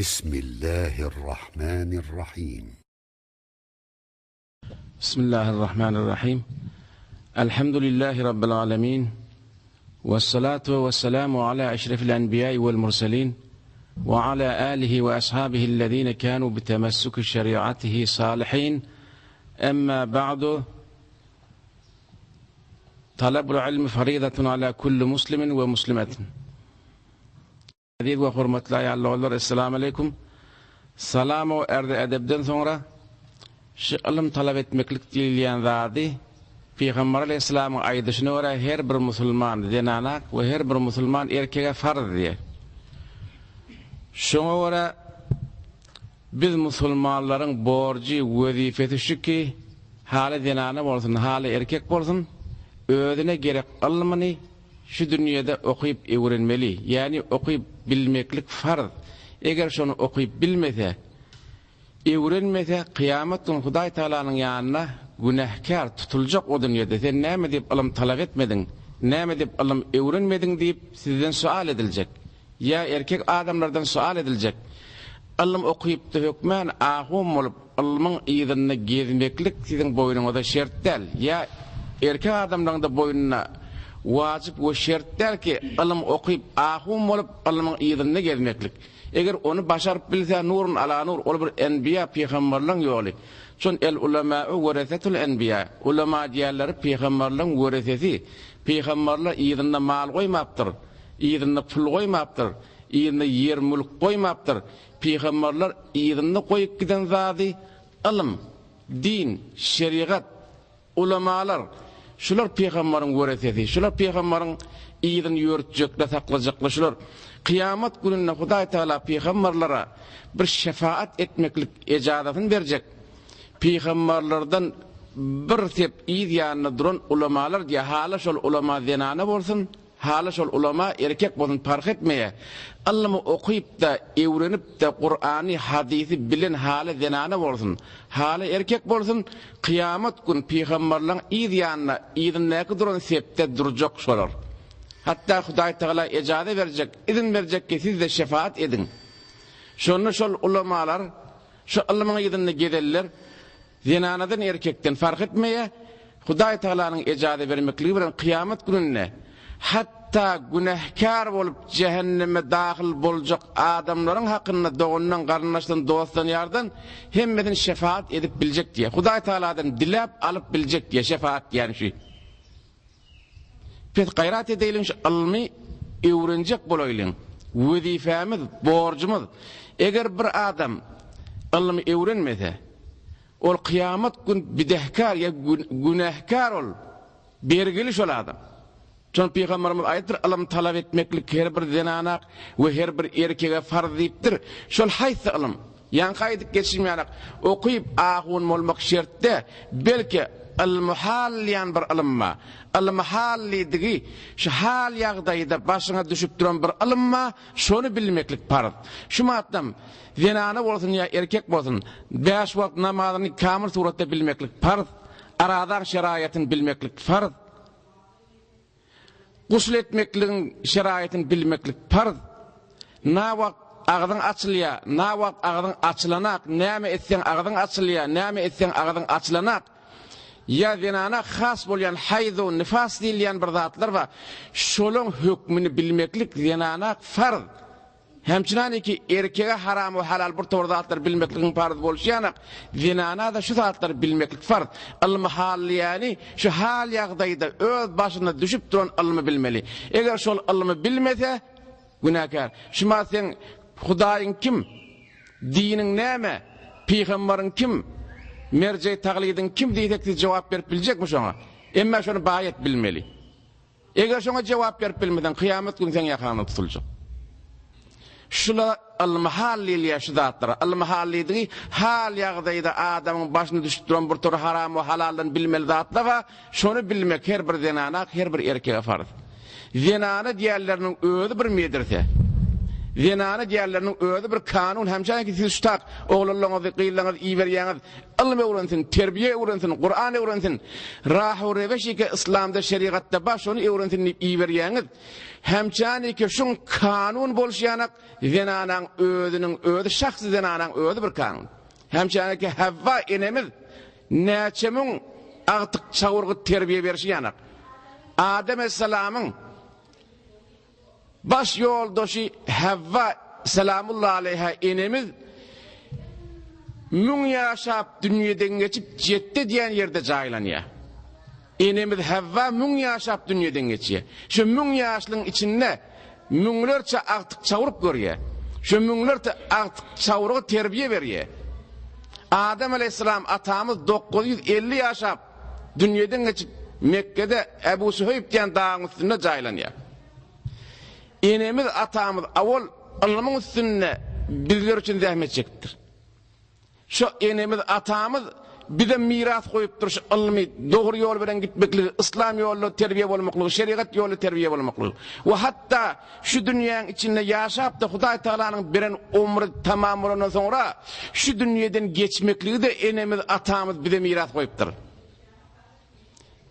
بسم الله الرحمن الرحيم. بسم الله الرحمن الرحيم. الحمد لله رب العالمين، والصلاة والسلام على أشرف الأنبياء والمرسلين، وعلى آله وأصحابه الذين كانوا بتمسك شريعته صالحين. أما بعد، طلب العلم فريضة على كل مسلم ومسلمة. Aziz ve hurmatly Allahlar, assalamu alaykum. Salamu erde edebden sonra şu ilim talep etmeklik diýilýän zady Peygamber aleyhissalamyň aýdyşyna görä her bir musulman denanak we her bir musulman erkege farz diýer. Şoňa görä biz musulmanlaryň borjy, wezifesi şuki hali denana bolsun, hali erkek bolsun, özüne gerek ilmini şu dünyada okuyup öğrenmeli. Yani okuyup bilmeklik farz. Eger şonu okuyup bilmese, öğrenmese, kıyamet günü Hudaý Taalanyň ýanyna günahkar tutulacak o dünyada. Sen näme diýip ilim talap etmedin, näme diýip ilim öğrenmedin diýip sizden sual edilecek. Ya erkek adamlardan sual edilecek. Ilim okuyup da hökmen ahum bolup ilmiň ýygyny gezmeklik sizin boýnuňyzda şert däl. Ya erkek adamlaryň da boýnuna wajib we şertler ki ilim okuyup ahum bolup ilmiň ýygyny gezmeklik. Eger onu başaryp bilse nurun ala nur, ol bir enbiya peýgamberliň ýoly. Şon el ulema'u warasatul enbiya. Ulema diýerleri peýgamberliň warasesi. Peýgamberler ýygyna mal goýmapdyr, ýygyna pul goýmapdyr, ýygyna ýer mülk goýmapdyr. Peýgamberler ýygyny goýup giden zady ilim, din, şeriat, ulemalar. Şular peýgamberiň warasesi, şular peýgamberiň ýygyny ýörtjekle saklajaklar şular. Kıyamet gününe Hudaý Taala peýgamberlere bir şefaat etmeklik ejadatyny berjek. Peýgamberlerden bir tep ýa-da duran ulemalar diýe hala şol ulema denana bolsun, hala şol ulema erkek bolsun fark etmeýe. Allamy okuyup da öwrenip de Qur'any, hadisi bilen hala denana bolsun, hala erkek bolsun, kıyamet gün peýgamberleriň ýa-da ýygyny duran sepde durjak şolar. Hatta Hudaý Taala ejade berjek, izin berjek ki siz de şefaat edin. Şonu şol ulemalar, şu ilmiň ýygyny gedeller, zenanadan erkekden fark etmeýe, Hudaý Taalanyň ejade bermekligi bilen kıyamet gününe hatta günahkar bolup cehenneme dahil boljak adamlaryň hakyna dogundan, garnaşdan, dostdan ýardan hemmeden şefaat edip biljek diýe. Hudaý Taaladan dilap alyp biljek diýe şefaat ýani şu. Pet gayrat edeýin şu ilmi öwrenjek bolaýlyň. Wezifämiz, borjumyz. Eger bir adam ilmi öwrenmese, ol kıyamet gün bidehkar ya günahkar ol. Bergili şol adam. Şol peýgamberimiz aýtdyr, ilim talap etmeklik her bir zenanak we her bir erkege farz diýipdir. Şol haýsy ilim? Ýa-ni gaýdyp geçirmeýänek, okuyup ahun bolmak şertde, belki al-muhal ýan bir ilimma. Al-muhalli digi şu hal ýagdaýda başyňa düşüp duran bir ilimma, şonu bilmeklik farz. Şu matdam zenana bolsun ýa erkek bolsun, 5 wagt namazyny kamil suratda bilmeklik farz. Aradan şeriatyny bilmeklik farz. Gusl etmekligiň şeriatyny bilmeklik farz. Nawak ağzyň açylýar, nawak ağzyň açylanak, näme etseň ağzyň açylýar, näme etseň ağzyň açylanak. Ya zenana has bolýan haýz we nifas diýilýän bir zatlar bar. Şolaň hökmüni bilmeklik zenana farz. Hemçinani ki erkege haram we halal bir tor zatlar bilmekligiň farz bolýan, zenana da şu zatlar bilmeklik farz. Al-mahal ýani şu hal ýagdaýda öz başyna düşüp duran ilmi bilmeli. Eger şol ilmi bilmese günahkar. Şuma sen Hudaýyň kim? Diniň näme? Peýgamberiň kim? Merje taglidin kim diýekdi jogap berip biljekmi şoňa? Emma şonu baýat bilmeli. Eger şoňa jogap berip bilmeden kıyamet günü sen ýakany tutuljak. Şula al-mahalli ýaşadatlar. Al-mahalli digi hal ýagdaýda adamyň başyna düşüp duran bir tor haram we halaldan bilmeli zatlar we şonu bilmek her bir zenanak, her bir erkege farz. Zenana diýerleriniň özü bir medrese. Zinana diýerleriniň özi bir kanun hemşäki siz tutak oglalaryňyzy gıýlaňyz iýberýäňiz ilmi öwrensin, terbiýe öwrensin, Qur'an öwrensin, rahu reweşike İslamda şeriatda baş onu öwrensin iýberýäňiz hemşäki şuň kanun bolşýanak zinanaň özüniň özi şahsy zinanaň özi bir kanun. Hemşäki Havva enemiz näçemin agtyk çawurgy terbiýe berýänak. Adem aleyhissalamyň baş yoldaşı Havva selamullah aleyha enemiz mün yaşap dünýeden geçip jetdi diýen ýerde jaýlanýar. Enemiz Havva mün yaşap dünýeden geçýär. Şu mün ýaşlyň içinde müňlerçe agtyk çawurup görýär. Şu müňlerçe agtyk çawurugy terbiýe berýär. Adem aleyhissalam atamız 950 yaşap dünýeden geçip Mekke'de Ebu Süheyb diýen dağın üstünde jaýlanýar. Enemiz atamız awol Allah'ın üstünde bizler için zahmet çektir. Şu enemiz atamız bize miras koyup duruş ilmi doğru yol bilen gitmekli, İslam yolu terbiye bolmakly, şeriat yolu terbiye bolmakly. Ve hatta şu dünyanın içinde yaşap da Hudaý Taalanyň beren umry tamamlandan sonra şu dünýeden geçmekliği de enemiz atamız bize miras koyupdyr.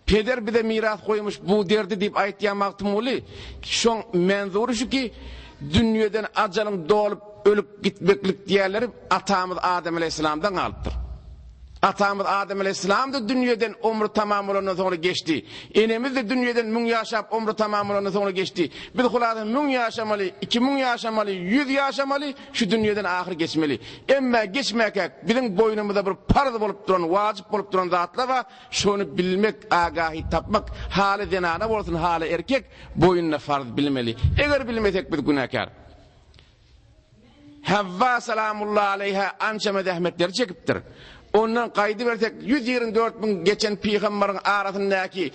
Peder bize miras koymuş bu derdi deyip aýtýanmakdy moly. Şoň menzuri şu ki dünýeden ajalyň dolup ölüp gitmeklik diýerleri atamız Adem aleyhissalamdan alypdyr. Atamız Adem aleyhissalam da dünýeden umry tamamlandan sonra geçti. Enemiz de dünýeden mün ýaşap umry tamamlandan sonra geçti. Biz hulada mün ýaşamaly, 2000 ýaşamaly, 100 ýaşamaly, şu dünýeden ahir geçmeli. Emma geçmäke biziň boýnumyzda bir farz bolup duran, wajyp bolup duran zatlar we şonu bilmek, agahy tapmak, haly zenana bolsun, haly erkek boýnuna farz bilmeli. Eger bilmesek biz günahkar. Havva selamullah aleyha ança medahmetler çekipdir. Ondan kaydı versek 124 bin geçen peygamberin arasındaki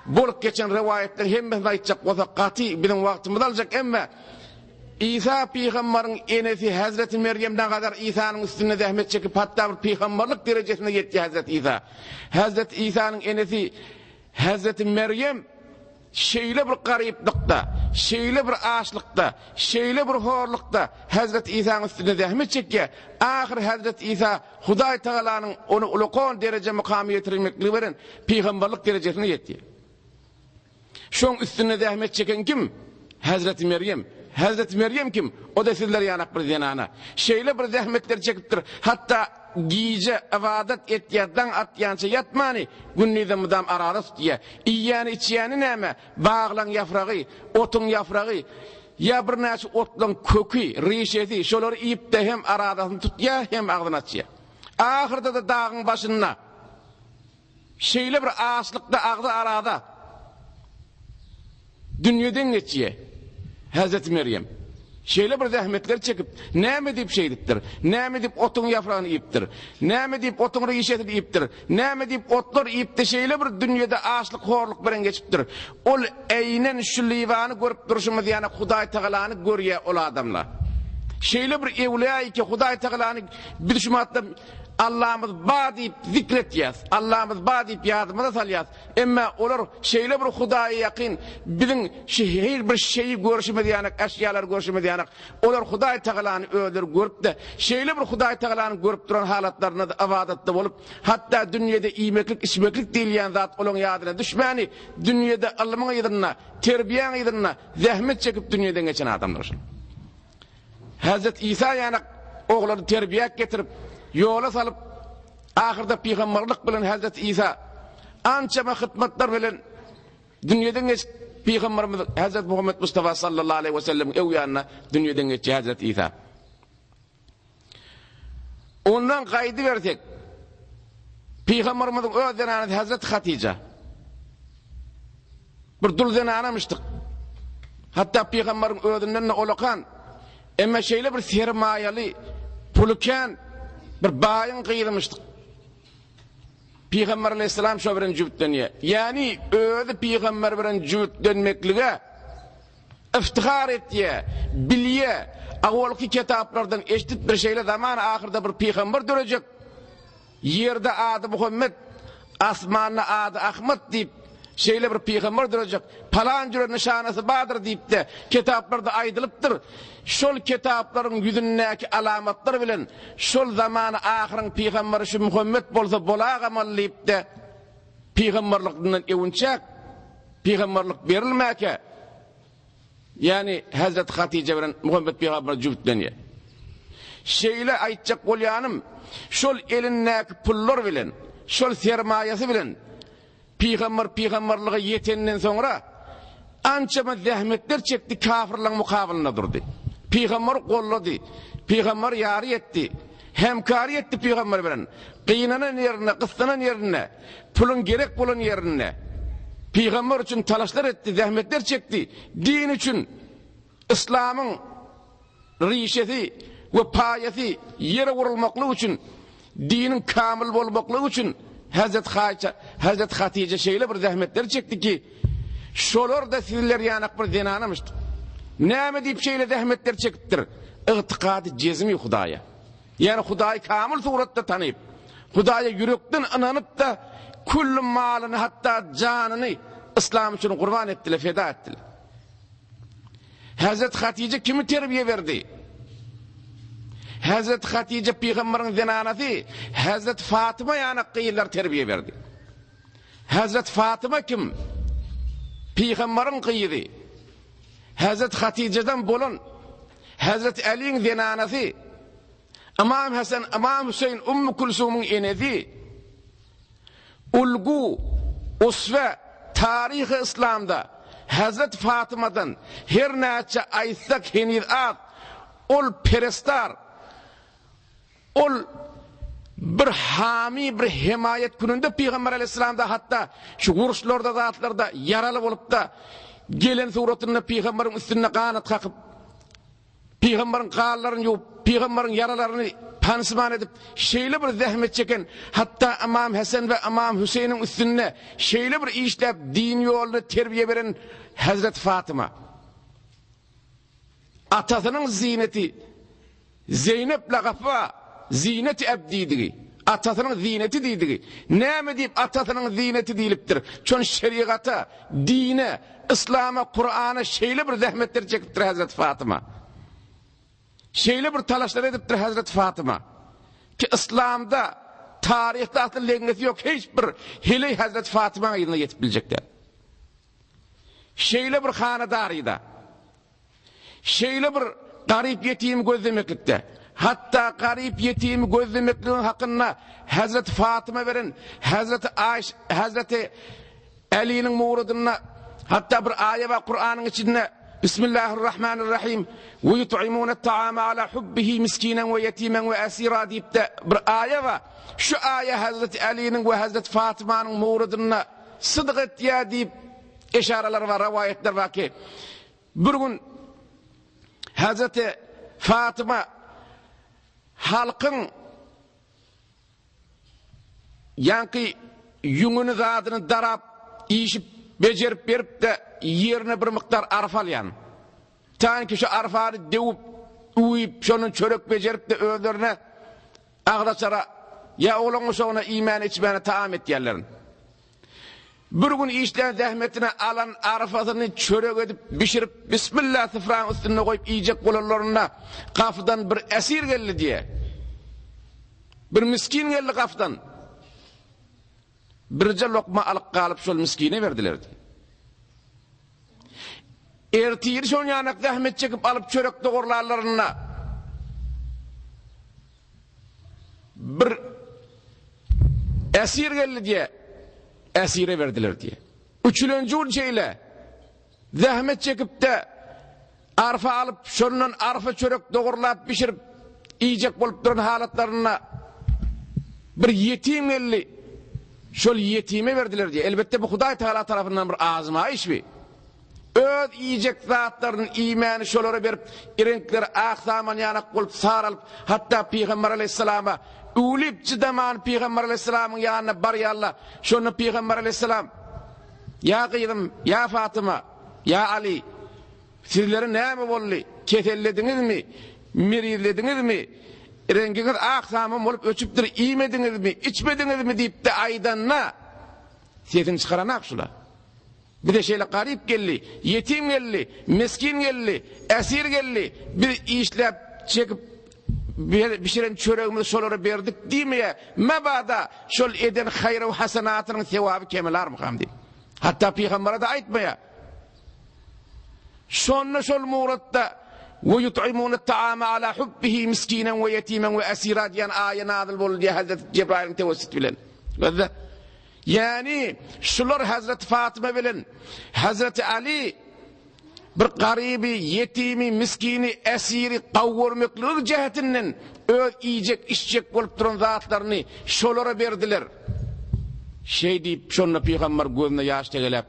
bolup geçen rivayetler hemme aýtjak bolsa gaty bizim wagtymyz aljak emma İsa peygamberin enesi Hazreti Meryem'den kadar İsa'nın üstüne zahmet çekip hatta bir peygamberlik derejesine yetti Hazreti İsa. Hazreti İsa'nın enesi Hazreti Meryem şeýle bir garyplykda, şeýle bir aşlykda, şeýle bir horlukda Hazreti İsa'nın üstüne zahmet çekýär. Ahir Hazreti İsa Hudaý Taalanyň onu ulukon derece mukamy ýetirmekli beren peygamberlik derejesine ýetdi. Şoň üstüne zahmet çeken kim? Hazreti Meryem. Hazreti Meryem kim? O da sizler ýanak bir zenana. Şeýle bir zahmetler çekipdir. Hatta giýje ibadat etýärden atýança ýatmany günnide mudam arara tutýar. Iýýäni içýäni näme? Baglaň ýafragy, otuň ýafragy, ýa bir näçe otlaň köki, rişeti, şolary iýipde hem aradasyny tutýar, hem agdyny açýar. Ahyrda da dağın başynda şeýle bir aşlykda agdy arada dünýeden geçýär. Hazreti Meryem şeýle bir zahmetler çekip näme diýip şeýdipdir, näme diýip otuň ýafragyny iýipdir, näme diýip otuň rişetini iýipdir, näme diýip otlar iýipdi şeýle bir dünýede aşlyk horluk bilen geçipdir. Ol eýnen şu liwany görüp duruşymyz ýani Hudaý Taalany görýär ol adamlar. Şeýle bir ewliýa ki Hudaý Taalany bir şumatda Allah'ımız badip zikretiyaz. Allah'ımız badip yardımına salyaz. Emma olur şeyle bir Hudaýa yakın bizim her bir şeyi görüşmediyanak, eşyalar görüşmediyanak. Olur Hudaý Taalany öldür görüp de şeyle bir Hudaý Taalany görüp duran halatlarına da avadatda bolup hatta dünýede iýmeklik, içmeklik diýilýän zat olan ýadyna düşmäni dünýede Allah'ın ýadyna, terbiýeň ýadyna zahmet çekip dünýeden geçen adamlar. Hazret İsa ýani oglary terbiýe getirip yola salıp ahirde peygamberlik bilen Hazreti İsa ança hyzmatlar bilen dünýeden geç peygamberimiz Hazreti Muhammed Mustafa sallallahu aleyhi ve sellem ewyanyna dünýeden geçýär Hazreti İsa. Ondan gaýdy bersek peygamberimiziň öz zenany Hazreti Hatice bir dul zenanamışdyk. Hatta peygamberin özünden olakan emma şeýle bir sermaýaly pulkan bir baýyň gyýdymışdyk. Peygamber aleyhissalam şo bilen jübitlenýär. Ýani özi peygamber bilen jübitlenmeklige iftihar etýär, bilýär. Awalky kitaplardan eşitip bir şeýle zaman ahyrda bir peygamber dörejek. Ýerde ady Muhammed, asmanda ady Ahmad diýip Şeýle bir peýgamber durajak, palan jüre nişanasy badyr diýip de kitaplarda aýdylypdyr. Şol kitaplaryň ýüzündäki alamatlar bilen şol zamany ahyryň peýgamberi şu Muhammed bolsa bolag amal diýip de peýgamberlikden ewinçak peýgamberlik berilmäke. Yani Hazret Hatice bilen Muhammed peýgamber jübitlenýär. Şeýle aýtjak bolýanym, şol elindäki pullar bilen, şol sermaýasy bilen peýgamberligi ýetenden soňra ançama zähmetler çekdi, kafirlaryň mukabylyna durdy. Peýgamber gollady, peýgamber ýary etdi, hemkary etdi peýgamber bilen. Gynanan ýerine, gystanan ýerine, pulun gerek bolan ýerine peýgamber üçin talaşlar etdi, zähmetler çekdi. Din üçin, İslamyň rişesi we paýasy ýere gurulmaklygy üçin, dinin kamil bolmaklygy üçin Hazret Hatice şeýle bir zähmetler çekdi ki, şolar da sizler ýanak bir zenanamışdy. Näme diýip şeýle zähmetler çekipdir? Ygtykady jezmi Hudaýa. Yani Hudaýy kamil suratda tanyp, Hudaýa yürekden inanyp da kullu malyny hatta janyny İslam üçin gurban etdiler, feda etdiler. Hazret Hatice kimi terbiye verdi? Hazret Hatice peýgamberiň zenanasy, Hazret Fatıma ýanak gyýlar terbiye verdi. Hazret Fatıma kim? Peýgamberiň gyýdy. Hazret Hatice'den bolan Hazret Ali'ň zenanasy, Imam Hasan, Imam Hüseyin, Ümmü Kulsum'un enesi, ulgu, usve, tarihi İslam'da Hazret Fatıma'dan her näçe aýtsak henizat, ol perestar, ol bir hami, bir himayet gününde Peygamber Aleyhisselam'da hatta şu vuruşlarda, zatlarda yaralı bolup da gelen suratında Peygamber'in üstüne kanat kakıp, Peygamber'in kağallaryny ýuwup, Peygamber'in yaralaryny pansiman edip, şeýle bir zähmet çeken, hatta Imam Hasan ve Imam Hüseyin'in üstüne şeýle bir işläp din ýoluny terbiye beren Hazret Fatıma. Atasynyň zineti Zeynep lagapy zineti ebdidigi. Atasynyň zineti diýdigi. Näme diýip atasynyň zineti diýilipdir? Çon şeriata, dine, İslam'a, Kur'an'a şeýle bir zähmetler çekipdir Hazret Fatıma. Şeýle bir talaşlar edipdir Hazret Fatıma. Ki İslam'da, tarihte atıl lengesi yok, hiç bir hele Hazret Fatıma'nın ýerine yetip biljekler. Şeýle bir hanadarida, şeýle bir garip yetim gözlemeklikde, hatta garip yetim gözlemekliğin hakkında Hazret Fatıma veren, Hazreti Ali'nin muğruduna, hatta bir ayet var Kur'an'ın içinde, Bismillahirrahmanirrahim, ve yut'imûne ta'ame ala hubbihi miskinen ve yetimen ve asira deyip de bir ayet var. Şu ayet Hazreti Ali'nin ve Hazreti Fatıma'nın muğruduna sıdık et ya deyip eşaralar var, rivayetler var ki, bir gün Hazreti Fatıma halkın yankı yüngünü zadını darap, işip, becerip berip de yerine bir miktar arf alyan. Tanki şu arfari devip, uyup, şonun çörek becerip de öğlerine ağdaçara, ya oğlunu sonra iman içmene taam et yerlerin. Bir gün işleyen zahmetine alan arfasını çörek edip, bişirip, Bismillah sıfrağın üstüne koyup yiyecek olanlarına kafdan bir esir geldi diye. Bir miskin geldi kafdan. Birce lokma alıp kalıp şol miskine verdiler diye. Ertiyir şol yanak zahmet çekip alıp çörek doğurlarlarına bir esir geldi diye esire verdiler diye. Üçüncü şeyle zahmet çekip de arfa alıp şondan arfa çörek doğurlap pişirip yiyecek bolup duran halatlarına bir yetim geldi. Şol yetime verdiler diye. Elbette bu Hudaý Teala tarafından bir azmaýyş bi. Öz yiyecek zatlarının imanı şolara berip, irenkleri ahsaman yanak bolup saralıp, hatta Peygamber Aleyhisselam'a ulip çıdaman Peygamber Aleyhisselam'ın yanına barýarlar. Şonu Peygamber Aleyhisselam, ya kıydım, ya Fatıma, ya Ali, sizleri näme boldy? Kesellediniz mi? Mirizlediniz mi? Renginiz ahsamam bolup öçüpdir, iýmediniz mi? İçmediniz mi? Deyip de aydanna sesin çıkaranak şula. Bir de şeyle garip geldi, yetim geldi, miskin geldi, esir geldi. Bir işlep çekip pişiren çöreğimizi şolara berdik diýmeye, mebada şol eden hayr we hasanatynyň sewaby kemeler mi hamdi? Hatta Peýgambere de aýtmaýa. Şonda şol muratda ve yut'imuna ta'ama ala hubbihi miskinen ve yetimen ve asira diýen aýa nazil boldy Hazreti Cebrail'in tewessüt bilen. Yani şular Hazreti Fatıma bilen Hazreti Ali bir garibi, yetimi, miskini, esiri gawurmyklyk jehetinden öz iyicek, içecek bolup duran zatlaryny şolara berdiler. Şey diýip şonda Peýgamber gözüne ýaş tegelep.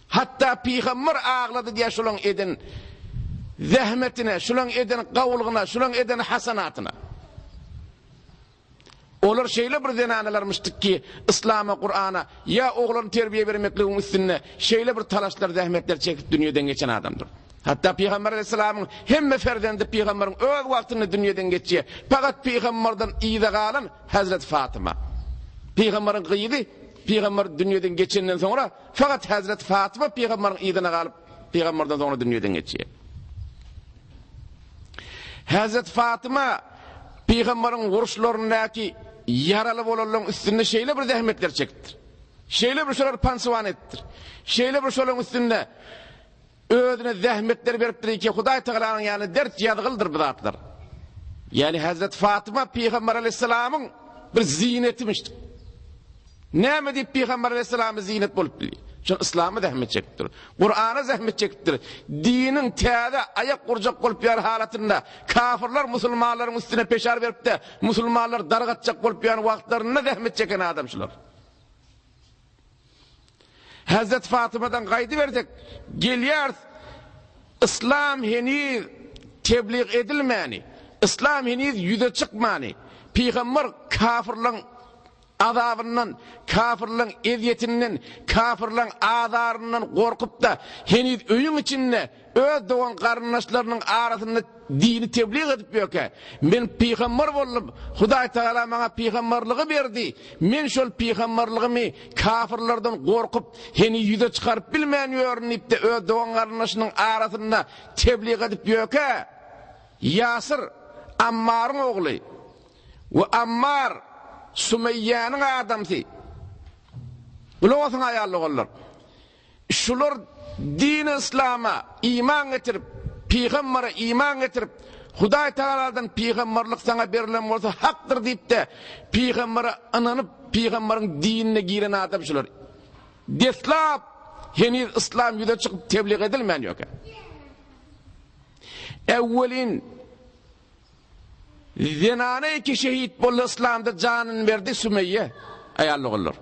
Hatta Peýgamber ağladı diýe şolaň eden zahmetine, şolaň eden gawulgyna, şolaň eden hasanatyna. Olar şeýle bir denanalarmışdyk ki İslam'a, Kur'an'a ya oğlan terbiye vermekliğin üstüne şeýle bir talaşlar, zahmetler çekip dünýeden geçen adamdır. Hatta Peýgamber aleyhissalamyň hemme ferdendi Peýgamberiň öz wagtyny dünýeden geçýär. Fakat Peýgamberden iýde galan Hazreti Fatıma. Peýgamberiň gyýdy, Peýgamber dünýeden geçenden sonra fakat Hazreti Fatıma Peýgamberiň iýdine galyp Peýgamberden sonra dünýeden geçýär. Hazreti Fatıma Peýgamberiň guruşlaryndaky yaralı bolanlaryň üstünde şeýle bir zahmetler çektir. Şeýle bir şolar pansuwan ettir. Şeýle bir şolaryň üstünde özüne zahmetler beripdir ki Hudaý Teala'nın ýaly dert ýadgyldyr bu zatlar. Yani Hazreti Fatıma Peýgamber aleyhissalamyň bir zinetimişdir. Näme diýip Peýgamber aleyhissalamy zinet bolup bilýär? Şol İslam'a zahmet çekipdir. Kur'an'a zahmet çekipdir. Dinin täze ayak kurjak bolup ýar halatynda kafirler musulmanlaryň üstüne peşar berip de musulmanlar dargatjak bolup ýar wagtlarynda zahmet çeken adam şular. Hazret Fatıma'dan gaýdy berdik. Gelýär İslam heniz tebliğ edilmäni. İslam heniz ýüze çykmany. Peýgamber kafirlaryň azabından, kafirlaryň eziýetinden, kafirlaryň azarından gorkup da heniz öýüň içinde öz dogan garyndaşlarynyň arasynda dini tebliğ edip ýöke. Men peýgamber bolup, Hudaý Teala maňa peýgamberligi berdi. Men şol peýgamberligimi kafirlerden gorkup, heni ýüze çykaryp bilmän ýörnip de öz dogan garyndaşynyň arasynda tebliğ edip ýöke. Yasir Ammar'ın ogly. Ve Ammar Sümeyye'nin adamsı. Ulavasın ayarlı olurlar. Şular din İslam'a iman getirip, Peýgambere iman getirip, Hudaý Teala'dan peýgamberlik sana berilen bolsa haktır deyip de Peýgambere ananyp Peýgamberiň dinine giren adam şular. Deslap heniz İslam ýüze çykyp tebliğ edilmän ýöke. Evvelin zinane iki şehit boldy İslamda canyn berdi Sümeyye ayarlı bollar.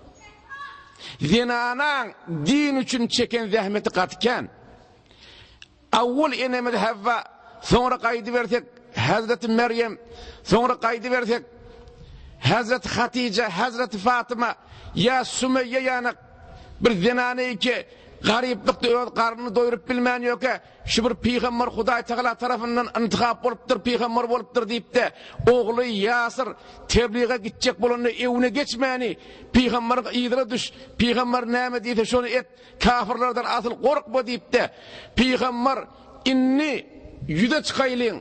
Zinanaň din üçin çeken zahmeti gatken awwal enemet Havva, sonra gaýdy bersek Hazreti Meryem, sonra gaýdy bersek Hazreti Hatice, Hazreti Fatıma ya Sümeyye ýany bir zinane iki gariplikde öz garnyny doýurup bilmän ýöke şu bir peýgamber Hudaý Teala tarapyndan intihap bolupdyr, peýgamber bolupdyr diýip de ogly Yasir tebliğe gitjek bolanda ewine geçmäni peýgamberge ýydyra düş, peýgamber näme diýse şonu et, kafirlerden asyl gorkma diýip de peýgamber inni ýüze çykaýlyň,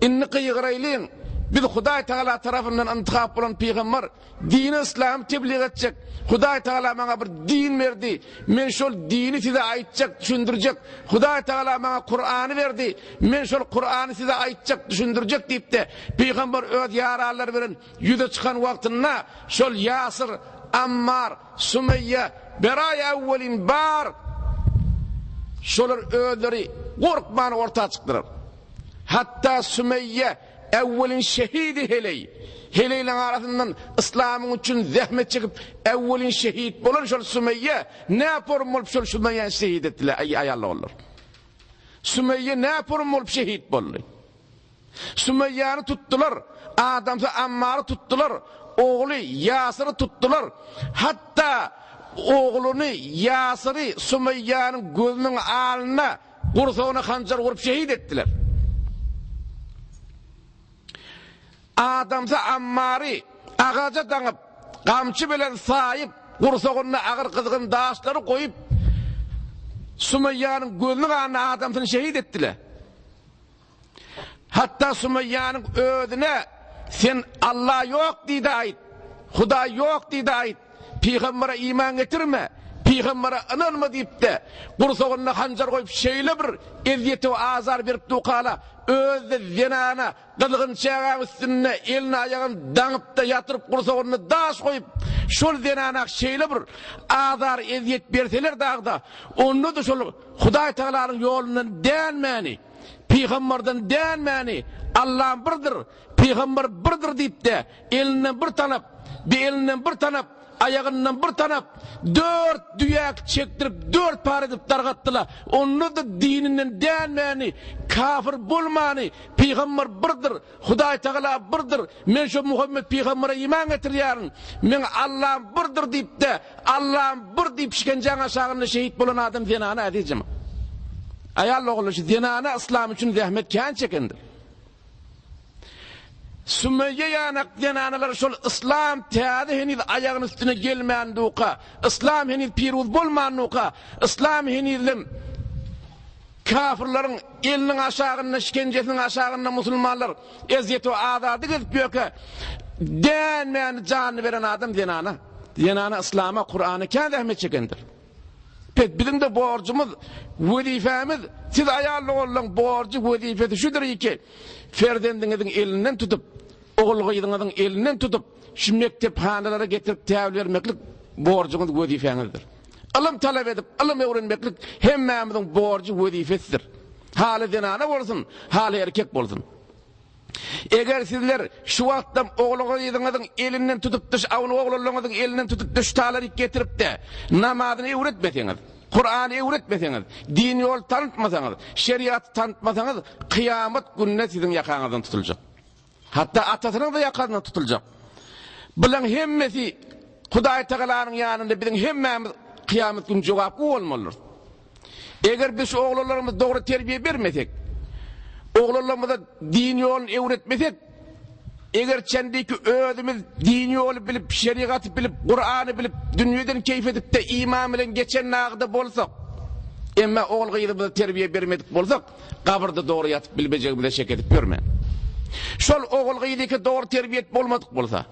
inni gyýgyraýlyň biz Hudaý Teala tarapyndan intihap bolan peýgamber dini İslam tebliğ etjek. Hudaý Teala maňa bir din berdi. Men şol dini size aýtjak, düşündirjek. Hudaý Teala maňa Kur'any berdi. Men şol Kur'any size aýtjak, düşündirjek diýip de peýgamber öz ýaralary bilen ýüze çykan wagtynda şol Yasir, Ammar, Sümeyye beraý awwelin bar şolar özleri gorkmany ortaga çykdyrar. Hatta Sümeyye evvelin şehidi heley. Heleylerin arasından İslam'ın için zahmet çekip evvelin şehit bolan şol Sümeyye ne yaparım olup şol Sümeyye'ni şehit ettiler ayarlı olur. Sümeyye ne yaparım olup şehit boldy. Sümeyye'ni tuttular, adamsa Ammar'ı tuttular, oğlu Yasir'i tuttular. Hatta oğlunu Yasir'i Sümeyye'nin gözünün alına kursağına hancar vurup şehit ettiler. Adamsa Ammar'ı ağaca danıp, kamçı bilen sahip, kursağına ağır kızgın daşları koyup, Sumayya'nın gözünü kanına adamsını şehit ettiler. Hatta Sumayya'nın ödüne sen Allah yok dedi ait. Huda yok dedi ait. Peygamber'e iman getirme. Peygamber'e inanma deyip de kursoğuna hancar koyup şeyle bir eziyeti ve azar verip tukala özde zinana kılgın çağın üstüne elini ayağını danıp da yatırıp kursoğuna daş koyup şol zinana şeyle bir azar eziyet berseler dağda onu da şol Huday Teala'nın yolundan değinmeni Peygamber'den değinmeni Allah'ın birdir Peygamber birdir deyip de elinden bir tanıp bir elinden bir tanıp ayağından bir tanıp 4 düyak çektirip 4 par edip dargattılar. Onu da dininden değinmeni, kafir bulmani, Peygamber birdir, Huday Teala birdir. Men şu Muhammed Peygamber'e iman getirýärin. Men Allah'ım birdir deyip de Allah'ım bir deyip şikenjaň aşağında şehit bolan adam zinana edeceğim. Ayal oğlu şu zinana İslam için zahmet kan çekendir. Sümeyye yanak zinanalar şol İslam täze heniz ayağın üstüne gelmeyen duqa, İslam heniz piruz bolman duqa, İslam henizlim kafirlerin elinin aşağında, şikenjesinin aşağında musulmanlar eziyeti ve azadı gelip göke denmeyen canını veren adam zinana. Zinana İslam'a, Kur'an'a kan zahmet çekendir. Pek bizim de borcumuz, vazifemiz, siz ayarlı olan borcu, vazifesi şudur ki, ferdendinizin elinden tutup, oğulğuydunuzun elinden tutup, şu mektephanelara getirip tevil vermeklik borcunuz, vazifenizdir. Ilim talep edip, ilim öğrenmeklik hemmemizin borcu, vazifesidir. Hali zinana olsun, hali erkek olsun. Eğer sizler şu vaktam oğulğuydunuzun elinden tutup da, oğulğuydunuzun elinden tutup da şu taları getirip de, namazını öğretmeseniz, Kur'an'ı öğretmeseniz, din yol tanıtmasanız, şeriat tanıtmasanız, kıyamet gününe sizin yakanızdan tutulacak. Hatta atasının da yakanından tutulacak. Bunun hemmesi, Huday Teala'nın yanında bizim hemmemiz kıyamet günü cevaplı olmalıdır. Eğer biz oğullarımız doğru terbiye vermesek, oğullarımıza din yolunu öğretmesek, eğer kendiki özümüz din yolu bilip, şeriatı bilip, Kur'an'ı bilip, dünyadan keyif edip de iman ile geçen nağda bolsak, ama oğullarımıza terbiye vermedik bolsak, kabırda doğru yatıp bilmeyeceğimize şek edip görmeyin. Şol oğullarımıza doğru terbiye etip olmadık bolsa,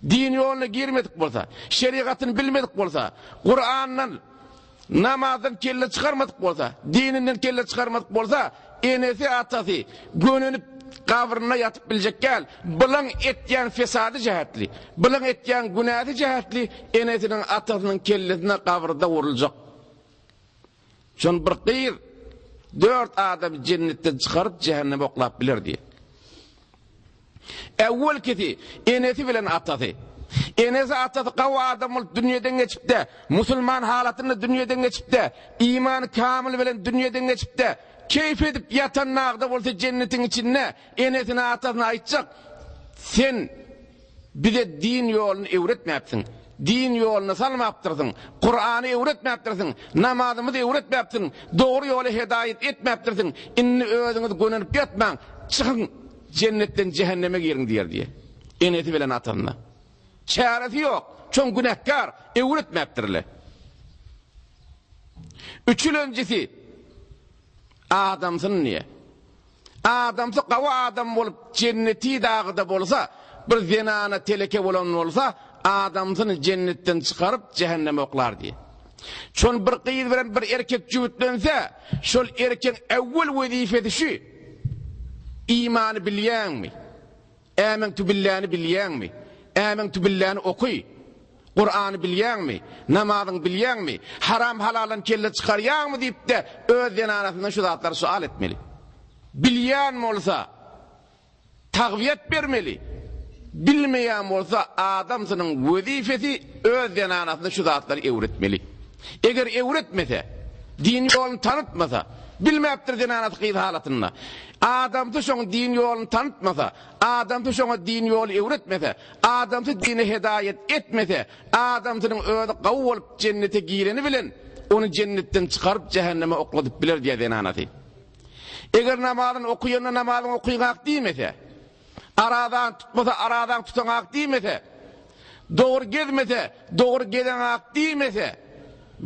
din yoluna girmedik bolsa, şeriatını bilmedik bolsa, Kur'an'dan, namazdan kelle çıkarmadık bolsa, dininden kelle çıkarmadık bolsa, enesi atası, gönünüp, kavrına yatıp bilecek gel, bulan etyen fesadı cehetli, bulan etyen günahı cehetli, enesinin atasının kellesine kavrda vurulacak. Şun bir kıyır, 4 adam cennetten çıkarıp cehenneme oklap bilir diye. Evvel kiti, enesi bilen atası. Enesi atası kavu adam dünyadan geçip de, Müslüman halatını dünyadan geçip de, imanı kamil bilen dünyadan geçip de, keyif edip yatan nağda olsa cennetin içinde enesine atasına aytacak. Sen bize din yolunu öğretmeyapsın. Din yolunu salmayaptırsın. Kur'an'ı öğretmeyaptırsın. Namazımızı öğretmeyapsın. Doğru yolu hidayet etmeyaptırsın. İnni özünüzü gönülüp yatman. Çıkın cennetten cehenneme girin diye. Enesi bilen atanına. Çaresi yok. Çok günahkar. Öğretmeyaptırlar. 3 yıl öncesi adamsın niye? Adamsı kavu adam olup cenneti dağıda bolsa, bir zinana teleke olan olsa, adamsını cennetten çıkarıp cehenneme oklar diye. Şol bir kıyız veren bir erkek cüvütlense, şol erkek evvel vazifesi şu, imanı bilyen mi? Âmentu billâni bilyen mi? Âmentu billâni okuy. Kur'an'ı bilyen mi? Namazını bilyen mi? Haram halalın kelle çıkaryan mı deyip de öz zinanasından şu zatları sual etmeli. Bilyen mi olsa takviyet vermeli. Bilmeyen mi olsa adamsının vazifesi öz zinanasından şu zatları öğretmeli. Eğer öğretmese, din yolunu tanıtmasa, bilmeyaptır zinanası kıyız halatında. Adam da şonu din yolunu tanıtmasa, adam da şonu din yolu öğretmese, adam da dini hidayet etmese, adamın öyle kavu olup cennete gireni bilen, onu cennetten çıkarıp cehenneme okladıp bilir diye zinanası. Eğer namazını okuyanına namazını okuyanak değilmese, aradan tutmasa aradan tutanak değilmese, doğru gezmese, doğru gedenak değilmese,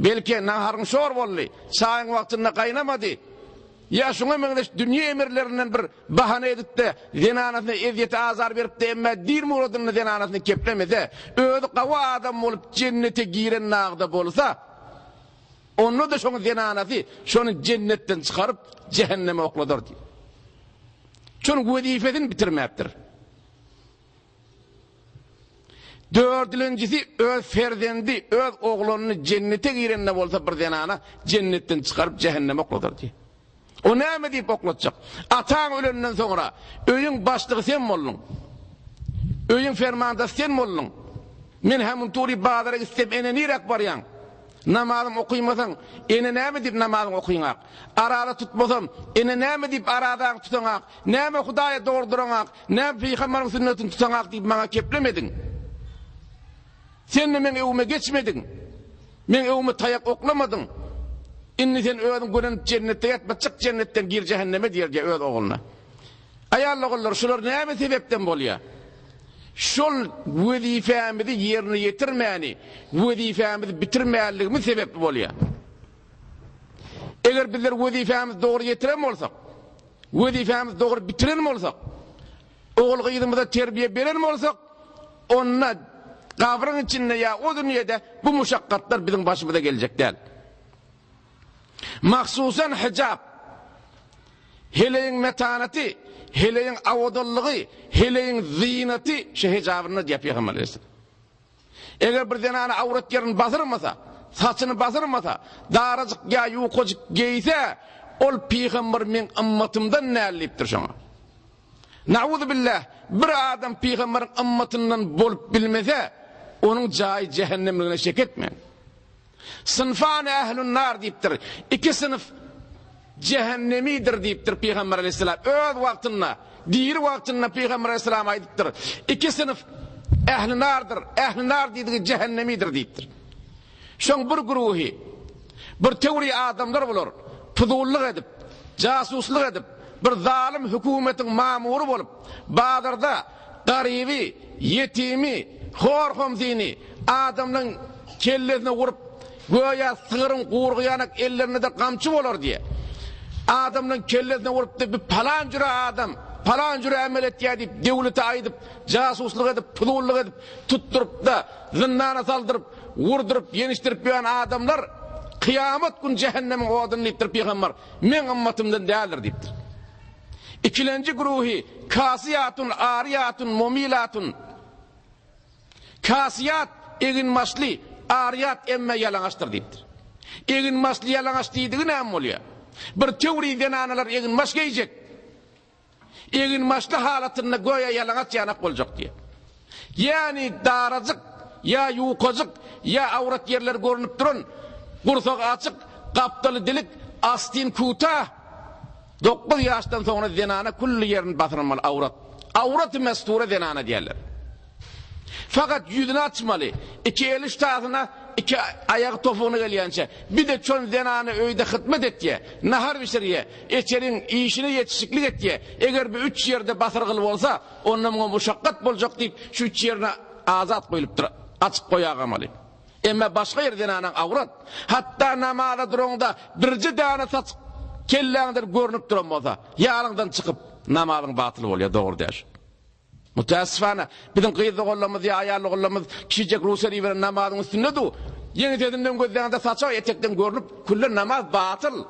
belki naharın şor bolly, çayın wagtynda qaynamady. Ya şuna meňdeş dünýä emirlerinden bir bahane edip de zenanasyna eziyet azar berip de emma dir muradyny zenanasyna keplemese, özi gawa adam bolup cennete giren nagda bolsa, onu da şoň zenanasy şonu cennetten çykaryp cehenneme okladyr diýär. Şoň wezifesini bitirmäpdir. Dördüncüsü öz ferzendi, öz oğlanyny cennete girenne bolsa bir zenana cennetten çykaryp cehenneme okladyr diýär. O näme diýip oklatjak? Ataň ölenden soňra öýüň başlygy sen boldun. Öýüň fermanda sen boldun. Men hem turi badara istep ene nirek barýan. Namazym okuymasaň ene näme diýip namazyň okuýaňak? Arada tutmasam ene näme diýip aradaň tutaňak? Näme Hudaýa dogurduraňak? Näme peýgamberiň sünnetini tutaňak diýip maňa keplemediň. Sen men öwüme geçmediň. Men öwüme taýak oklamadyň. İnni sen öýüň gören cennette ýatma, çyk cennetten gir cehenneme diýerge öýüň oğluna. Aýallar şular näme sebepden bolýar? Şol wezifämizi ýerine ýetirmäni, wezifämizi bitirmäligimiz sebepli bolýar. Eger bizler wezifämizi dogry ýetirem bolsak, wezifämizi dogry bitirem bolsak, oğul gyzymyza terbiýe berem bolsak, onna gabryň içinde ýa o dünýede bu muşakkatlar biziň başymyza geljek däl. Maksusan hicab, heleyin metanati, heleyin avadallığı, heleyin zinati şu hicabını yapıyor Peygamberimiz. Eğer bir zenana avrat yerini basırmasa, saçını basırmasa, daracık ya yuqocuk giyse, ol Peygambermin ümmatımdan nällipdir şoňa. Na'udhu billah, bir adam Peygamberin ümmatından bolup bilmese, onun jaýy cehennemligine şek etmeň. Sınfan ehlün nar diýipdir. İki sınıf cehennemidir diýipdir Peygamber aleyhisselam. Öz wagtynda, diýir wagtynda Peygamber aleyhisselam aýdypdyr. İki sınıf ehlün nardır. Ehlün nar diýdigi cehennemidir diýipdir. Şoň bir guruhy, bir teori adamlar bolar. Pudullyk edip, jasuslyk edip, bir zalim hökümetin mamury bolup, badarda garyby, yetimi, horhomzini adamlaryň kellesine urup goýa sığırın gurgyanak ellerine de kamçı bolar diye. Adamın kellesine vurup da bir falan jüre adam, falan jüre amel etýär diýip dewlete aýdyp, jasuslyk edip, pulullyk edip, tutturup da zindana saldyryp, wurdurup, ýenişdirip ýören adamlar kıyamet gün cehennemiň owadyny diýipdir Peygamber. Men ümmatymdan däldir diýipdir. İkilenji guruhy kasiyatun, ariyatun, mumilatun. Kasiyat egin maşly, ariyat emme yalaňaçdyr diýipdir. Egin maşly yalaňaç diýdigi näme bolýar? Bir teori denanalar egin maş giyecek. Egin maşly halatyna goýa yalaňaç ýanak boljak diýär. Yani darajyk, ya yuqajyk, ya awrat yerler görünüp duran, gursak açyk, gapdaly dilik, astyn kuta. 9 ýaşdan soňra denana kulli ýerini batyrmaly awrat. Awrat mestura denana diýerler. Fakat yüzünü açmalı. İki el üstadyna, iki ayak topuğunu gelýänçe. Bir de çön zenany öýde hytmet etdiye, nahar bişirýe, eçeriň işine ýetişiklik etdiye. Eger bir 3 ýerde basyrgyl bolsa, ondan muşakkat boljak diýip şu 3 ýerine azat goýulypdyr, açyk goýagamaly. Emma başga ýerden anaň awrat, hatda namaza duranda birji dana saç kelläňdir görünüp duran bolsa, ýalyňdan çykyp namazyň batyl bolýar, dogry diýär. Mutassifana bizim kıyıda gollamız ya ayarlı gollamız kişicek ruseri veren namazın üstünde du. Yeni dediğinden gözlerinde saça etekten görünüp külle namaz batıl.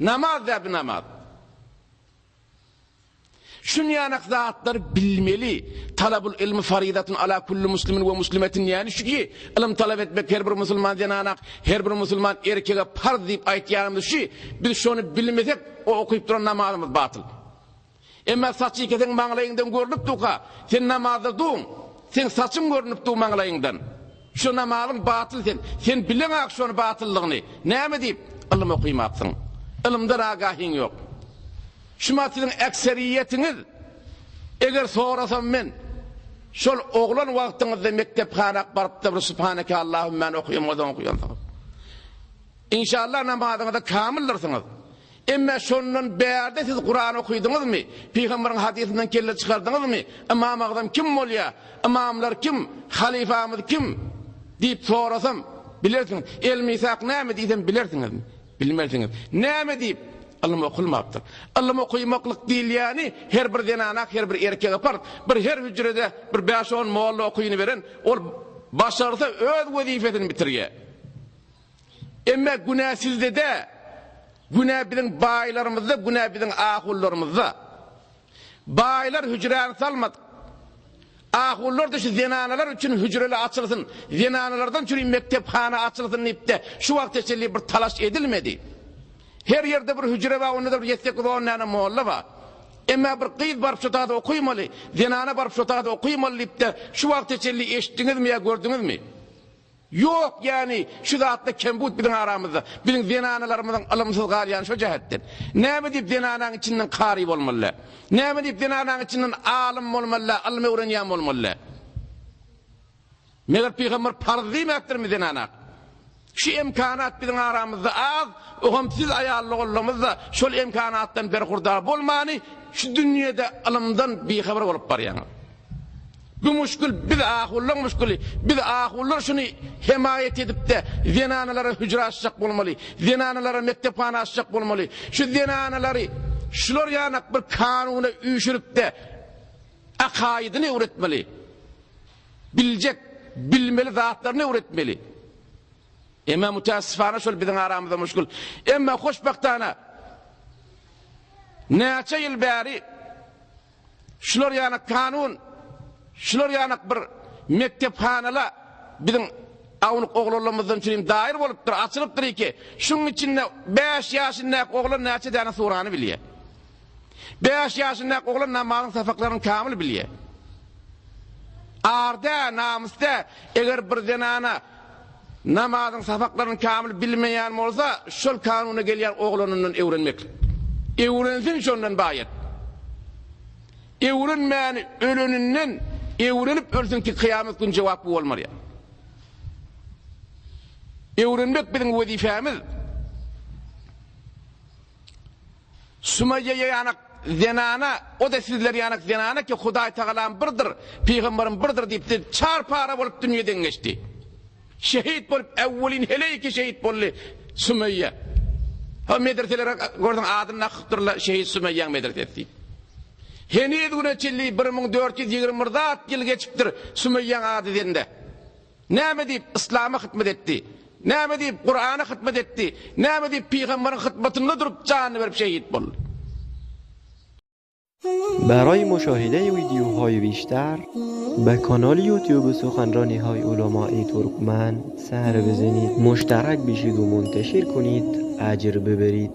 Namaz da bir namaz. Şun yanak zatları bilmeli. Talabul ilmi faridatun ala kulli muslimin ve muslimetin yani şu ki ilim talep etmek her bir musulman denanak, her bir musulman erkeğe farz deyip aytýarymyz şu, biz şunu bilmesek o okuyup duran namazımız batıl. Emma saçı kesen maňlaýyňdan görünüp duka, sen namazda duň, sen saçyň görünüp du maňlaýyňdan. Şu namazyň batyl sen bileňak şonu batyllygyny. Näme diýip? Ilim okuýmapsyň. Ilimden agahyň ýok. Şu matlyň ekseriýetiniz eger sorasam men şol oglan wagtyňyzda mektephana baryp da subhanaka Allahumma okuýan odan okuýan. İnşallah namazyňyzda kamildirsiňiz. Emme şondan berde siz Kur'an okuydunuz mu? Peygamberin hadisinden kelle çıkardınız mı? İmam adam kim bolýar? İmamlar kim? Halifamız kim? Deyip sorasam Bilirsiniz. El misak näme diýsem bilirsiniz. Bilmersiniz. Näme diýip Allym okulmapdyr. Allym okuýmaklyk diýil ýani her bir denanak, her bir erkek apar, bir her hüjrede bir 5-10 molla okuýuny beren, ol başarsa öz wezifesini bitirýär. Emma günäsizde de günä biziň baýlarymyzda, günä biziň ahullarymyzda. Baýlar hüjräni salmadyk. Ahullar da şu zenanalar üçün hücreli açılsın, zenanalardan çünkü mektepkhana açılsın deyipde şu wagt içinde bir talaş edilmedi. Her yerde bir hücre var, onda da bir yetsek olanlarına molla var. Emma bir kıyız barıp şotada okuymalı, zenana barıp şotada okuymalı deyipde şu wagt içinde eşittiniz mi ya gördünüz mü? Yok yani şu zatda kembut bizim aramızda, bizim zenanalarımızdan alımsız galyan şu cihetten. Näme deyip zenananın içinden kari olmalı? Näme deyip zenananın içinden alim olmalı, alime öğrenýän olmalı? Meger Peygamber farz diýmekdir mi zenana? Şu imkanat bizim aramızda az, oğamsiz ayarlı olmamızda şol imkanattan berhurdar bolmany, şu dünyada alımdan bir haber olup barýan. Bu müşkül biz ahullar müşkülü. Biz ahullar şunu himayet edip de zenanalara hücre açacak bolmaly. Zenanalara mektephana açacak bolmaly. Şu zenanaları şular yanak bir kanuna üýşürip de akaidini öğretmeli. Bilecek, bilmeli zatlarını öğretmeli. Emma müteassifana şol bizim aramızda müşkül. Emma hoşbaktana näçe ýyl bäri şular yanak kanun şular yanak bir mektephanala bizim awnyk oglanlarymyzdan çyrim dair bolupdyr, açylypdyr iki. Şunun içinde 5 ýaşyndaky oglan näçe däne surany bilýär. 5 ýaşyndaky oglan namazyň safaklaryny kamil bilýär. Arda namysda eger bir zenana namazyň safaklaryny kamil bilmeýän bolsa, şol kanuny gelýän oglanynyň öwrenmek. Öwrensin şondan baýat. Öwrenmäni öleninden öwrenip ölsün ki kıyamet gün cevap bolmaly. Öwrenmek biziň wezifämiz. Sumayya ýanak zenana, o da sizler ýanak zenana ki Hudaý Taala birdir, Peýgamberim birdir diýip çarpara bolup dünýeden geçdi. Şehit bolup evvelin heleki şehit bolly Sumayya. Ha medreselere gördüň adyny akypdyrla şehit Sumayya medresesi. Heni güne çilli 1424 ýyl geçipdir Sumayyan adydinde. Näme diýip İslama hytmet etdi? Näme diýip Qur'ana hytmet etdi? Näme diýip Peýgamberiň hytmatynda durup jany berip şehit boldy? برای مشاهده ویدیوهای بیشتر به کانال یوتیوب سخنرانی های علمای ترکمن سر بزنید، مشترک بشید و منتشر کنید، اجر ببرید.